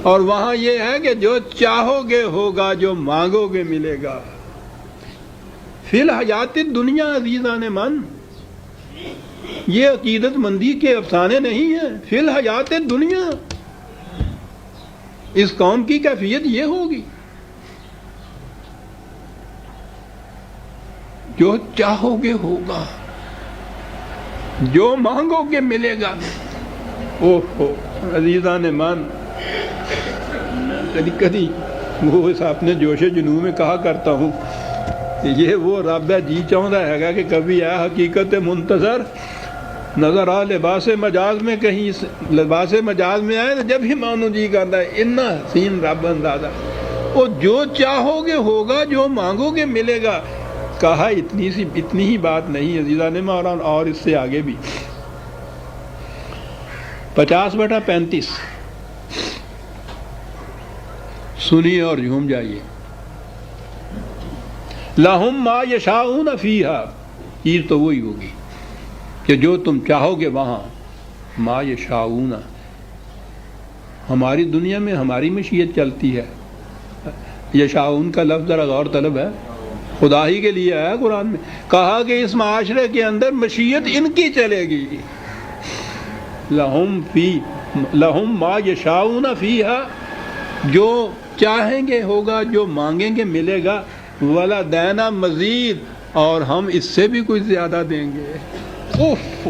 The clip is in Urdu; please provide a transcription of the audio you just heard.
اور وہاں یہ ہے کہ جو چاہو گے ہوگا، جو مانگو گے ملے گا. فی الحیات دنیا عزیزان من، یہ عقیدت مندی کے افسانے نہیں ہیں. فی الحیات دنیا اس قوم کی کیفیت یہ ہوگی، جو چاہو گے ہوگا، جو مانگو گے ملے گا. اوہ عزیزان من، کدی کدی وہ اس اپنے جوش جنوں میں کہا کرتا ہوں کہ یہ وہ رب ہے جی چاہتا ہے کہ کبھی ہے حقیقت منتظر نظر آ لباس مجاز میں، کہیں لباس مجاز میں آئے تو جب ہی مانو جی کرتا ہے اتنا حسین رب اندازہ. وہ جو چاہو گے ہوگا، جو مانگو گے ملے گا. کہا اتنی ہی بات نہیں عزیزان مولانا، اور اس سے آگے بھی. 50/35 سنیے اور جھوم جائیے. لہم ما یشاؤون فیہا، چیز تو وہی ہوگی کہ جو تم چاہو گے وہاں. ما یشاؤون، ہماری دنیا میں ہماری مشیت چلتی ہے. یشاؤون کا لفظ ذرا غور طلب ہے، خدا ہی کے لیے ہے قرآن میں. کہا کہ اس معاشرے کے اندر مشیت ان کی چلے گی. لہم ما یشاؤون فیہا، جو چاہیں گے ہوگا، جو مانگیں گے ملے گا. وَلَدَيْنَا مزید، اور ہم اس سے بھی کچھ زیادہ دیں گے. اوف